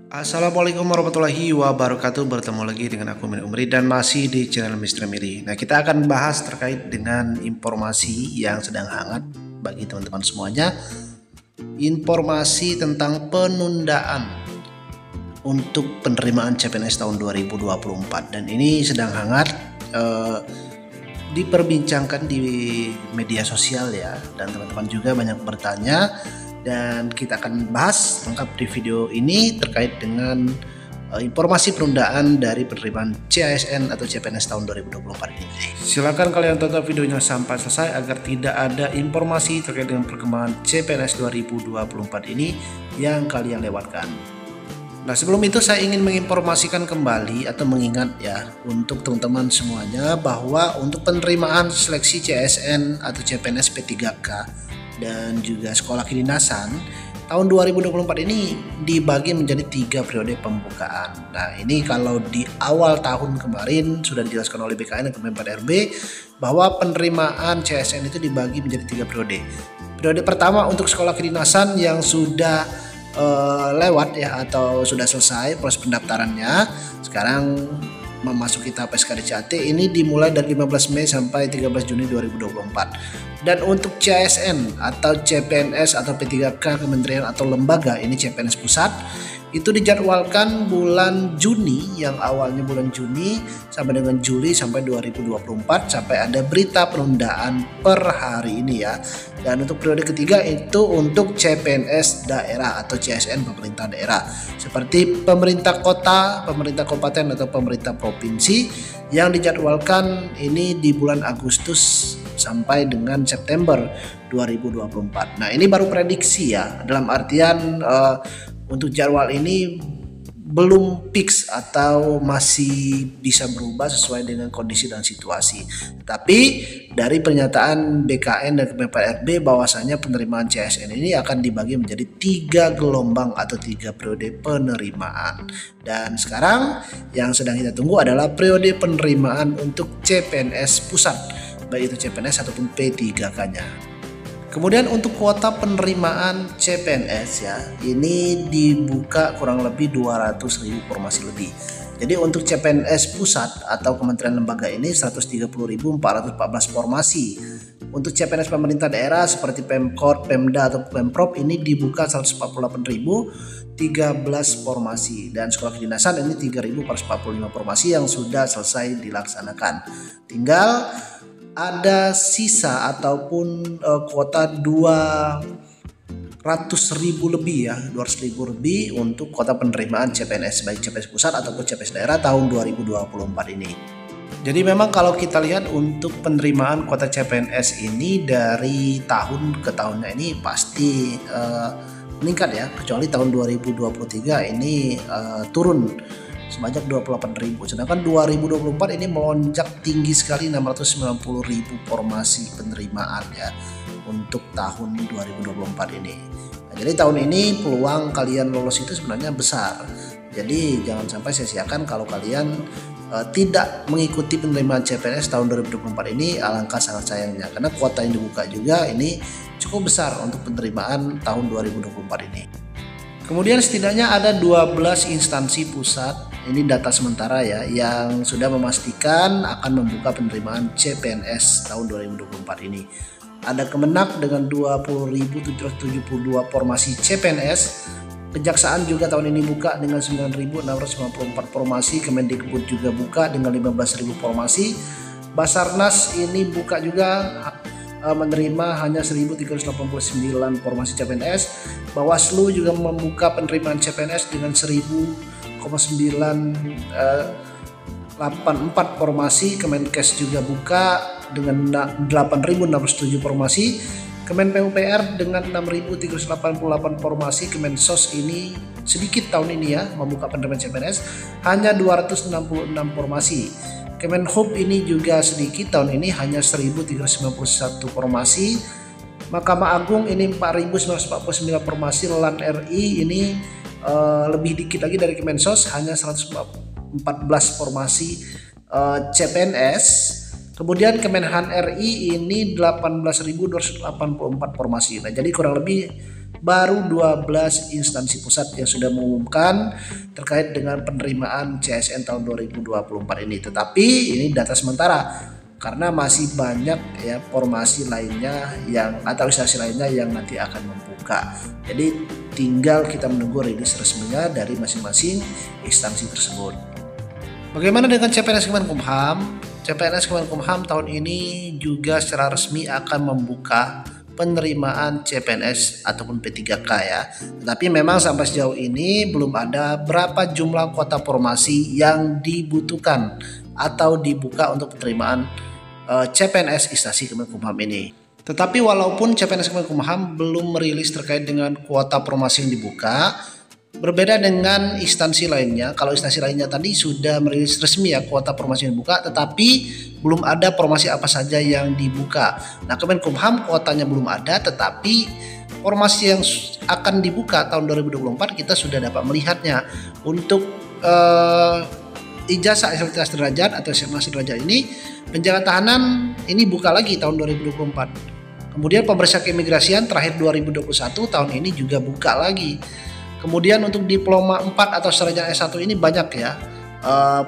Assalamualaikum warahmatullahi wabarakatuh. Bertemu lagi dengan aku Min Umri dan masih di channel Mr. Miri. Nah, kita akan bahas terkait dengan informasi yang sedang hangat bagi teman-teman semuanya. Informasi tentang penundaan untuk penerimaan CPNS tahun 2024 dan ini sedang hangat diperbincangkan di media sosial ya, dan teman-teman juga banyak bertanya. Dan kita akan bahas lengkap di video ini terkait dengan informasi penundaan dari penerimaan CASN atau CPNS tahun 2024 ini. Silakan kalian tonton videonya sampai selesai agar tidak ada informasi terkait dengan perkembangan CPNS 2024 ini yang kalian lewatkan. Nah, sebelum itu saya ingin menginformasikan kembali atau mengingat ya untuk teman-teman semuanya bahwa untuk penerimaan seleksi CASN atau CPNS P3K dan juga sekolah kedinasan tahun 2024 ini dibagi menjadi 3 periode pembukaan. Nah, ini kalau di awal tahun kemarin sudah dijelaskan oleh BKN dan Kemenpan RB bahwa penerimaan CASN itu dibagi menjadi 3 periode. Periode pertama untuk sekolah kedinasan yang sudah lewat ya atau sudah selesai proses pendaftarannya, sekarang memasuki tahap SKDCAT, ini dimulai dari 15 Mei sampai 13 Juni 2024. Dan untuk CASN atau CPNS atau P3K kementerian atau lembaga, ini CPNS pusat, itu dijadwalkan bulan Juni, yang awalnya bulan Juni sampai dengan Juli sampai 2024, sampai ada berita penundaan per hari ini ya. Dan untuk periode ketiga itu untuk CPNS daerah atau CASN pemerintah daerah seperti pemerintah kota, pemerintah kabupaten atau pemerintah provinsi, yang dijadwalkan ini di bulan Agustus sampai dengan September 2024. Nah, ini baru prediksi ya, dalam artian untuk jadwal ini belum fix atau masih bisa berubah sesuai dengan kondisi dan situasi. Tapi dari pernyataan BKN dan Kemenpan RB bahwasanya penerimaan CASN ini akan dibagi menjadi 3 gelombang atau 3 periode penerimaan. Dan sekarang yang sedang kita tunggu adalah periode penerimaan untuk CPNS pusat, baik itu CPNS ataupun P3K-nya. Kemudian untuk kuota penerimaan CPNS ya, ini dibuka kurang lebih 200.000 formasi lebih. Jadi untuk CPNS pusat atau kementerian lembaga ini 130.414 formasi. Untuk CPNS pemerintah daerah seperti Pemkot, Pemda atau Pemprov ini dibuka 148.013 formasi, dan sekolah kedinasan ini 3.445 formasi yang sudah selesai dilaksanakan. Tinggal ada sisa ataupun kuota 200.000 lebih ya, 200.000 lebih untuk kuota penerimaan CPNS baik CPNS pusat ataupun CPNS daerah tahun 2024 ini. Jadi memang kalau kita lihat untuk penerimaan kuota CPNS ini dari tahun ke tahunnya ini pasti meningkat ya, kecuali tahun 2023 ini turun sebanyak 28.000, sedangkan 2024 ini melonjak tinggi sekali 690.000 formasi penerimaan ya untuk tahun 2024 ini. Nah, jadi tahun ini peluang kalian lolos itu sebenarnya besar. Jadi jangan sampai sia-siakan kalau kalian tidak mengikuti penerimaan CPNS tahun 2024 ini, alangkah sangat sayangnya karena kuota yang dibuka juga ini cukup besar untuk penerimaan tahun 2024 ini. Kemudian setidaknya ada 12 instansi pusat, ini data sementara ya, yang sudah memastikan akan membuka penerimaan CPNS tahun 2024 ini. Ada Kemenak dengan 20.772 formasi CPNS, Kejaksaan juga tahun ini buka dengan 9.694 formasi, Kemendikbud juga buka dengan 15.000 formasi, Basarnas ini buka juga menerima hanya 1.389 formasi CPNS. Bawaslu juga membuka penerimaan CPNS dengan 1.984 formasi. Kemenkes juga buka dengan 8.607 formasi. Kemen PUPR dengan 6.388 formasi. Kemensos ini sedikit tahun ini ya membuka penerimaan CPNS hanya 266 formasi. Kemenhub ini juga sedikit tahun ini hanya 1.391 formasi. Mahkamah Agung ini 4.949 formasi. LAN RI ini lebih dikit lagi dari Kemensos, hanya 114 formasi CPNS. Kemudian Kemenhan RI ini 18.284 formasi. Nah, jadi kurang lebih baru 12 instansi pusat yang sudah mengumumkan terkait dengan penerimaan CSN tahun 2024 ini. Tetapi ini data sementara karena masih banyak ya formasi lainnya yang atau instansi lainnya yang nanti akan membuka. Jadi tinggal kita menunggu rilis resminya dari masing-masing instansi tersebut. Bagaimana dengan CPNS Kemenkumham? CPNS Kemenkumham tahun ini juga secara resmi akan membuka penerimaan CPNS ataupun P3K ya. Tetapi memang sampai sejauh ini belum ada berapa jumlah kuota formasi yang dibutuhkan atau dibuka untuk penerimaan CPNS instansi Kemenkumham ini. Tetapi walaupun CPNS Kemenkumham belum merilis terkait dengan kuota formasi yang dibuka, berbeda dengan instansi lainnya. Kalau instansi lainnya tadi sudah merilis resmi ya kuota formasi yang dibuka, tetapi belum ada formasi apa saja yang dibuka. Nah, Kemenkumham kuotanya belum ada, tetapi formasi yang akan dibuka tahun 2024 kita sudah dapat melihatnya. Untuk ijazah SMA sederajat atau SMA sederajat ini, penjaga tahanan ini buka lagi tahun 2024. Kemudian pemeriksaan keimigrasian terakhir 2021 tahun ini juga buka lagi. Kemudian untuk diploma 4 atau sarjana S1 ini banyak ya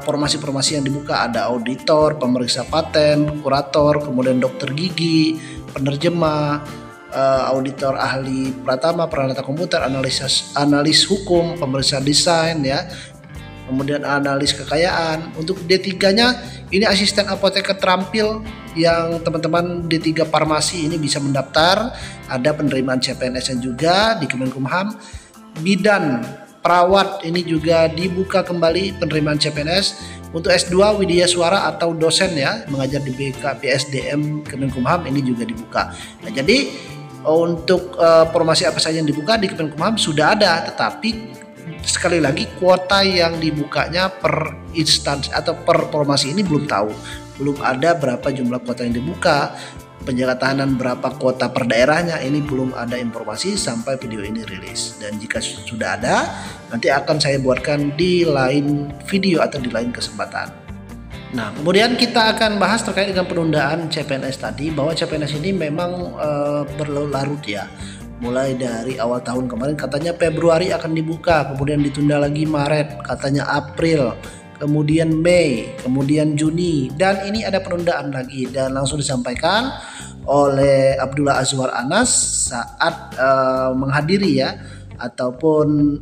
formasi-formasi yang dibuka, ada auditor, pemeriksa paten, kurator, kemudian dokter gigi, penerjemah, auditor ahli pratama, peralatan komputer, analis hukum, pemeriksa desain ya. Kemudian analis kekayaan. Untuk D3-nya ini asisten apoteker terampil yang teman-teman D3 farmasi ini bisa mendaftar. Ada penerimaan CPNS juga di Kemenkumham. Bidan perawat ini juga dibuka kembali penerimaan CPNS. Untuk S2 Widya Suara atau dosen ya mengajar di BKPSDM Kemenkumham ini juga dibuka. Nah, jadi untuk formasi apa saja yang dibuka di Kemenkumham sudah ada, tetapi sekali lagi kuota yang dibukanya per instansi atau per formasi ini belum tahu. Belum ada berapa jumlah kuota yang dibuka, penjaga tahanan berapa kuota per daerahnya, ini belum ada informasi sampai video ini rilis. Dan jika sudah ada, nanti akan saya buatkan di lain video atau di lain kesempatan. Nah, kemudian kita akan bahas terkait dengan penundaan CPNS tadi, bahwa CPNS ini memang berlarut ya. Mulai dari awal tahun kemarin katanya Februari akan dibuka, kemudian ditunda lagi Maret, katanya April, kemudian Mei, kemudian Juni, dan ini ada penundaan lagi. Dan langsung disampaikan oleh Abdullah Azwar Anas saat menghadiri ya, ataupun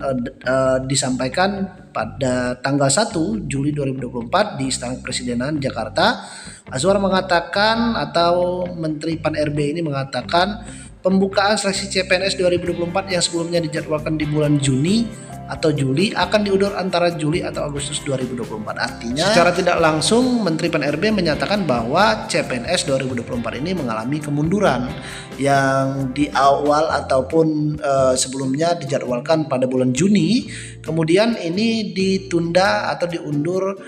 disampaikan pada tanggal 1 Juli 2024 di Istana Kepresidenan Jakarta. Azwar mengatakan, atau Menteri Pan-RB ini mengatakan, pembukaan seleksi CPNS 2024 yang sebelumnya dijadwalkan di bulan Juni atau Juli akan diundur antara Juli atau Agustus 2024. Artinya secara tidak langsung Menteri Pan-RB menyatakan bahwa CPNS 2024 ini mengalami kemunduran yang di awal ataupun sebelumnya dijadwalkan pada bulan Juni, kemudian ini ditunda atau diundur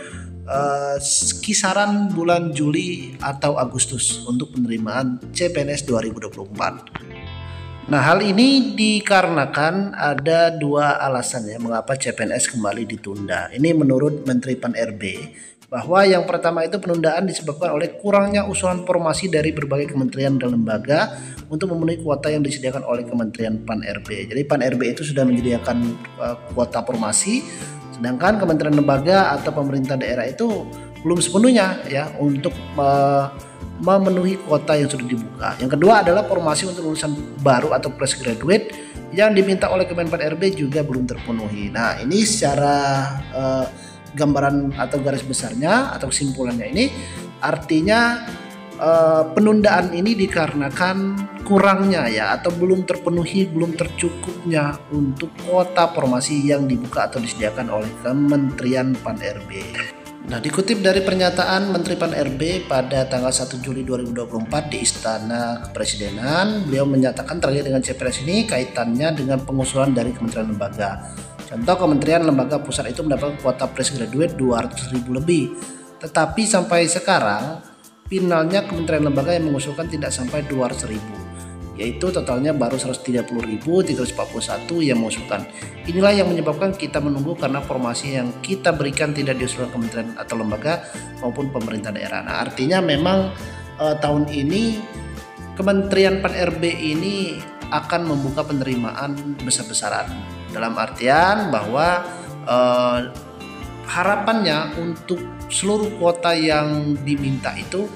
kisaran bulan Juli atau Agustus untuk penerimaan CPNS 2024. Nah, hal ini dikarenakan ada dua alasan ya mengapa CPNS kembali ditunda. Ini menurut Menteri Pan-RB, bahwa yang pertama itu penundaan disebabkan oleh kurangnya usulan formasi dari berbagai kementerian dan lembaga untuk memenuhi kuota yang disediakan oleh Kementerian Pan-RB. Jadi Pan-RB itu sudah menyediakan kuota formasi, sedangkan kementerian lembaga atau pemerintah daerah itu belum sepenuhnya ya untuk memenuhi kuota yang sudah dibuka. Yang kedua adalah formasi untuk lulusan baru atau fresh graduate yang diminta oleh Kemenpan RB juga belum terpenuhi. Nah, ini secara gambaran atau garis besarnya atau kesimpulannya ini artinya penundaan ini dikarenakan kurangnya ya atau belum terpenuhi, belum tercukupnya untuk kuota formasi yang dibuka atau disediakan oleh Kementerian Pan-RB. Nah, dikutip dari pernyataan Menteri Pan-RB pada tanggal 1 Juli 2024 di Istana Kepresidenan, beliau menyatakan terkait dengan CPNS ini kaitannya dengan pengusulan dari kementerian lembaga. Contoh, kementerian lembaga pusat itu mendapatkan kuota fresh graduate 200.000 lebih. Tetapi sampai sekarang finalnya kementerian lembaga yang mengusulkan tidak sampai 200.000. Yaitu totalnya baru 130.341 yang mengusulkan. Inilah yang menyebabkan kita menunggu karena formasi yang kita berikan tidak diusulkan kementerian atau lembaga maupun pemerintah daerah. Nah, artinya memang tahun ini Kementerian Pan-RB ini akan membuka penerimaan besar-besaran. Dalam artian bahwa harapannya untuk seluruh kuota yang diminta itu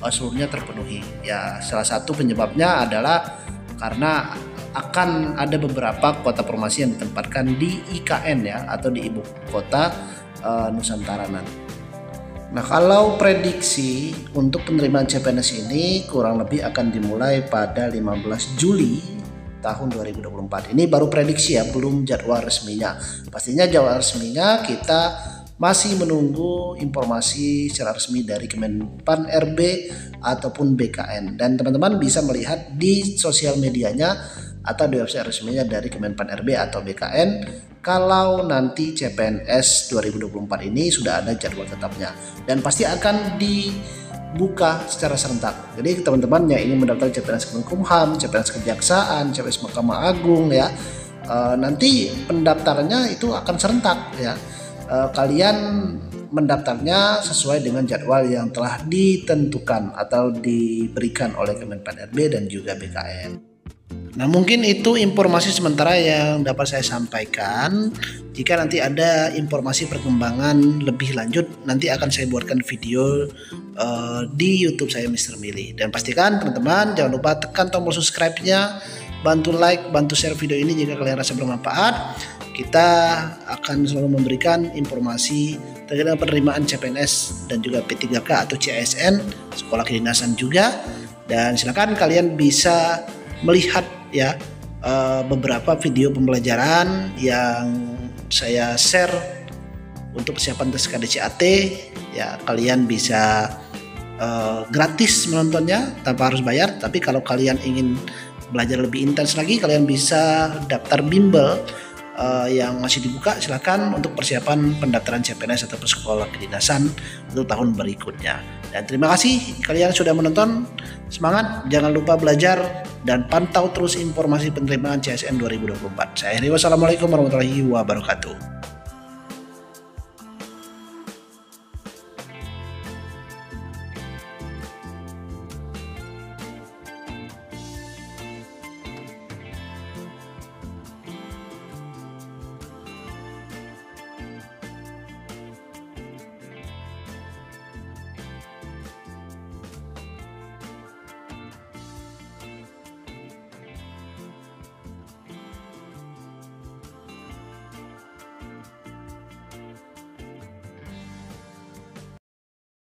seluruhnya terpenuhi. Ya, salah satu penyebabnya adalah karena akan ada beberapa kuota formasi yang ditempatkan di IKN ya, atau di ibu kota Nusantara nanti. Nah, kalau prediksi untuk penerimaan CPNS ini kurang lebih akan dimulai pada 15 Juli tahun 2024. Ini baru prediksi ya, belum jadwal resminya. Pastinya jadwal resminya kita masih menunggu informasi secara resmi dari Kemenpan RB ataupun BKN, dan teman-teman bisa melihat di sosial medianya atau di website resminya dari Kemenpan RB atau BKN kalau nanti CPNS 2024 ini sudah ada jadwal tetapnya, dan pasti akan dibuka secara serentak. Jadi teman-teman yang ingin mendaftar CPNS Kemenkumham, CPNS Kejaksaan, CPNS Mahkamah Agung ya, nanti pendaftarannya itu akan serentak ya. Kalian mendaftarnya sesuai dengan jadwal yang telah ditentukan atau diberikan oleh Kemenpan RB dan juga BKN. Nah, mungkin itu informasi sementara yang dapat saya sampaikan. Jika nanti ada informasi perkembangan lebih lanjut, nanti akan saya buatkan video di YouTube saya, Mr. Mili. Dan pastikan teman-teman jangan lupa tekan tombol subscribe-nya, bantu like, bantu share video ini jika kalian rasa bermanfaat. Kita akan selalu memberikan informasi terkait dengan penerimaan CPNS dan juga P3K atau CASN, sekolah kedinasan juga. Dan silakan kalian bisa melihat ya beberapa video pembelajaran yang saya share untuk persiapan tes KDCAT ya. Kalian bisa gratis menontonnya tanpa harus bayar, tapi kalau kalian ingin belajar lebih intens lagi, kalian bisa daftar bimbel yang masih dibuka. Silakan untuk persiapan pendaftaran CPNS atau sekolah kedinasan untuk tahun berikutnya. Dan terima kasih kalian sudah menonton. Semangat, jangan lupa belajar dan pantau terus informasi penerimaan CSN 2024. Saya Heri, wassalamualaikum warahmatullahi wabarakatuh.